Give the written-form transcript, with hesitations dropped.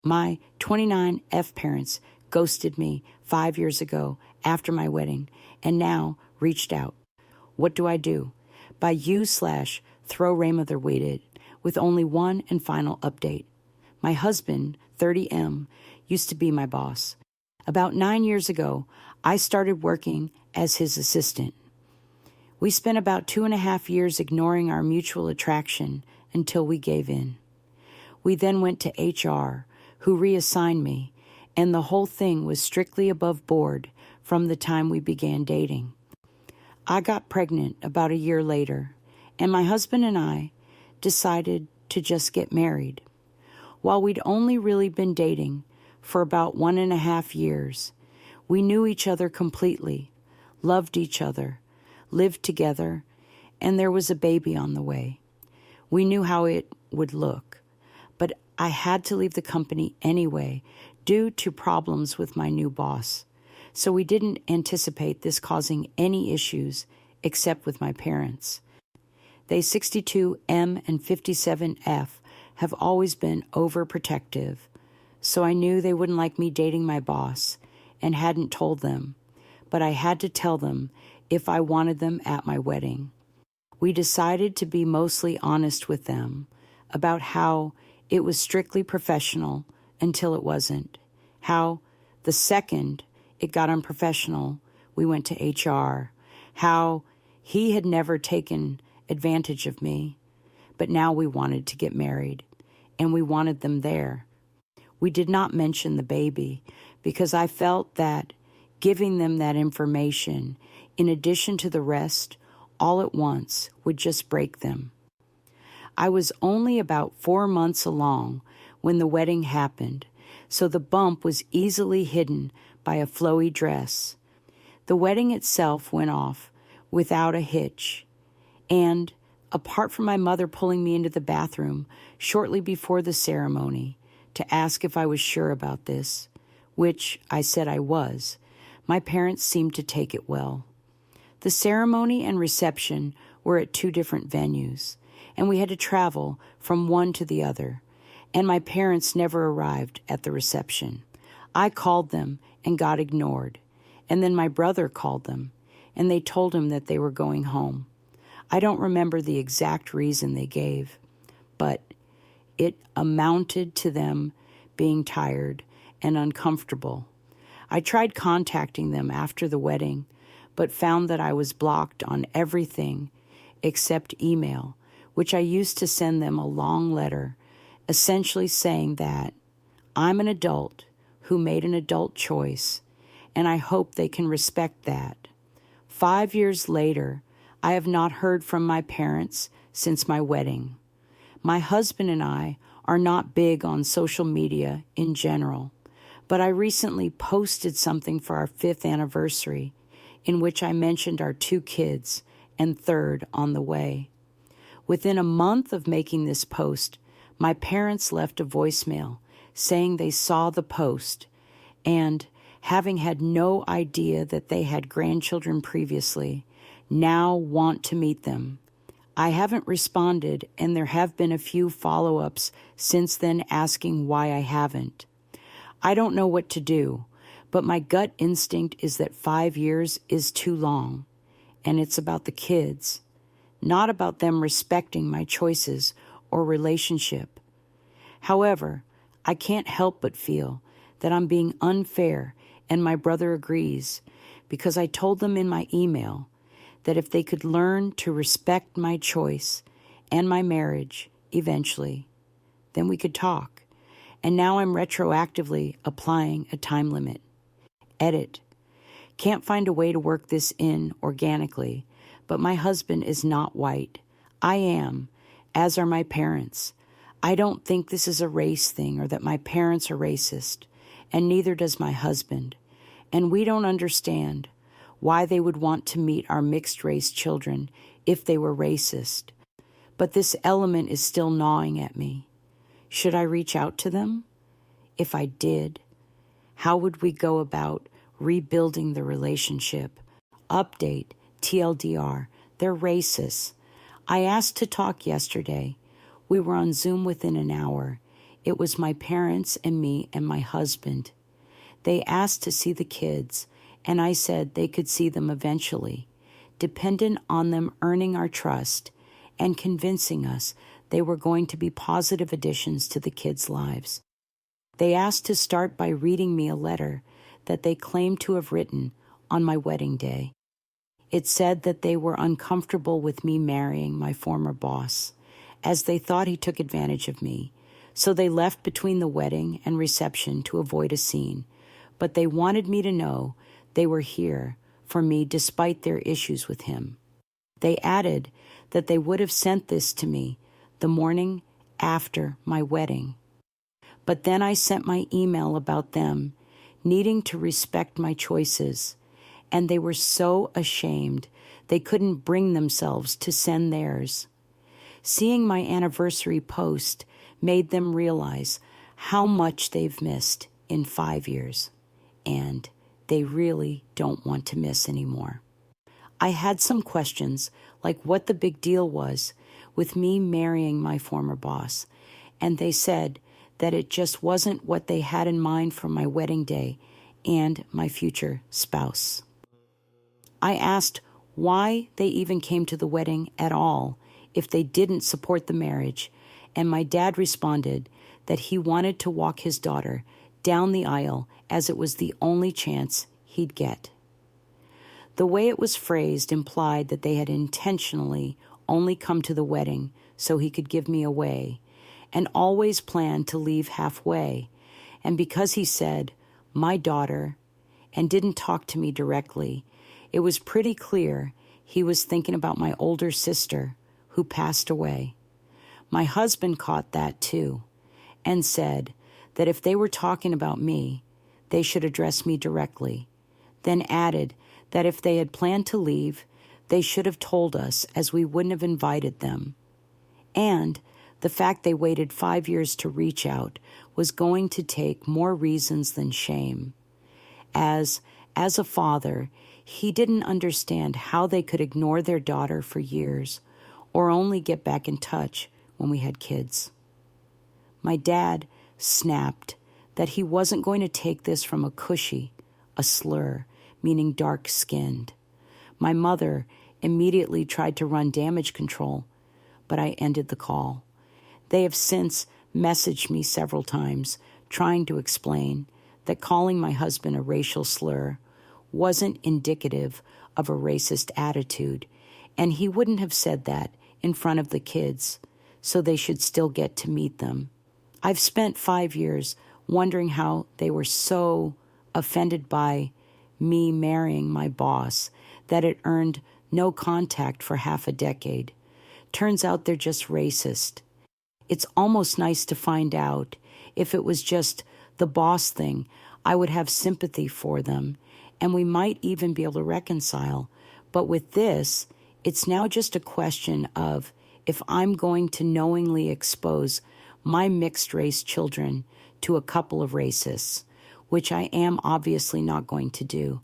My 29F parents ghosted me 5 years ago after my wedding and now reached out. What do I do? By you/throwramotherwdid with only one and final update. My husband, 30M, used to be my boss. About 9 years ago, I started working as his assistant. We spent about 2.5 years ignoring our mutual attraction until we gave in. We then went to HR, who reassigned me, and the whole thing was strictly above board from the time we began dating. I got pregnant about a year later, and my husband and I decided to just get married. While we'd only really been dating for about 1.5 years, we knew each other completely, loved each other, lived together, and there was a baby on the way. We knew how it would look, but I had to leave the company anyway due to problems with my new boss, so we didn't anticipate this causing any issues except with my parents. They 62M and 57F have always been overprotective, so I knew they wouldn't like me dating my boss and hadn't told them, but I had to tell them if I wanted them at my wedding. We decided to be mostly honest with them about how it was strictly professional until it wasn't, how the second it got unprofessional, we went to HR, how he had never taken advantage of me, but now we wanted to get married, and we wanted them there. We did not mention the baby because I felt that giving them that information, in addition to the rest, all at once, would just break them. I was only about 4 months along when the wedding happened, so the bump was easily hidden by a flowy dress. The wedding itself went off without a hitch, and apart from my mother pulling me into the bathroom shortly before the ceremony to ask if I was sure about this, which I said I was, my parents seemed to take it well. The ceremony and reception were at 2 different venues, and we had to travel from one to the other, and my parents never arrived at the reception. I called them and got ignored, and then my brother called them, and they told him that they were going home. I don't remember the exact reason they gave, but it amounted to them being tired and uncomfortable. I tried contacting them after the wedding, but found that I was blocked on everything except email, which I used to send them a long letter, essentially saying that I'm an adult who made an adult choice, and I hope they can respect that. 5 years later, I have not heard from my parents since my wedding. My husband and I are not big on social media in general, but I recently posted something for our 5th anniversary in which I mentioned our 2 kids and 3rd on the way. Within a month of making this post, my parents left a voicemail saying they saw the post and, having had no idea that they had grandchildren previously, now want to meet them. I haven't responded, and there have been a few follow-ups since then asking why I haven't. I don't know what to do, but my gut instinct is that 5 years is too long, and it's about the kids, not about them respecting my choices or relationship. However, I can't help but feel that I'm being unfair, and my brother agrees, because I told them in my email that if they could learn to respect my choice and my marriage eventually, then we could talk. And now I'm retroactively applying a time limit. Edit. Can't find a way to work this in organically, but my husband is not white. I am, as are my parents. I don't think this is a race thing or that my parents are racist, and neither does my husband. And we don't understand why they would want to meet our mixed-race children if they were racist. But this element is still gnawing at me. Should I reach out to them? If I did, how would we go about rebuilding the relationship? Update, TLDR, they're racist. I asked to talk yesterday. We were on Zoom within an hour. It was my parents and me and my husband. They asked to see the kids, and I said they could see them eventually, dependent on them earning our trust and convincing us they were going to be positive additions to the kids' lives. They asked to start by reading me a letter that they claimed to have written on my wedding day. It said that they were uncomfortable with me marrying my former boss, as they thought he took advantage of me, so they left between the wedding and reception to avoid a scene, but they wanted me to know they were here for me despite their issues with him. They added that they would have sent this to me the morning after my wedding. But then I sent my email about them needing to respect my choices, and they were so ashamed they couldn't bring themselves to send theirs. Seeing my anniversary post made them realize how much they've missed in 5 years, and they really don't want to miss anymore. I had some questions, like what the big deal was with me marrying my former boss, and they said that it just wasn't what they had in mind for my wedding day and my future spouse. I asked why they even came to the wedding at all if they didn't support the marriage, and my dad responded that he wanted to walk his daughter down the aisle as it was the only chance he'd get. The way it was phrased implied that they had intentionally only come to the wedding so he could give me away, and always planned to leave halfway. And because he said, "my daughter," and didn't talk to me directly, it was pretty clear he was thinking about my older sister, who passed away. My husband caught that too, and said that if they were talking about me, they should address me directly, then added that if they had planned to leave, they should have told us, as we wouldn't have invited them. And the fact they waited 5 years to reach out was going to take more reasons than shame. As a father, he didn't understand how they could ignore their daughter for years or only get back in touch when we had kids. My dad snapped that he wasn't going to take this from a cushy, a slur, meaning dark-skinned. My mother immediately tried to run damage control, but I ended the call. They have since messaged me several times, trying to explain that calling my husband a racial slur wasn't indicative of a racist attitude, and he wouldn't have said that in front of the kids, so they should still get to meet them. I've spent 5 years wondering how they were so offended by me marrying my boss that it earned no contact for half a decade. Turns out they're just racist. It's almost nice to find out if it was just the boss thing, I would have sympathy for them, and we might even be able to reconcile. But with this, it's now just a question of if I'm going to knowingly expose my mixed-race children to a couple of racists, which I am obviously not going to do.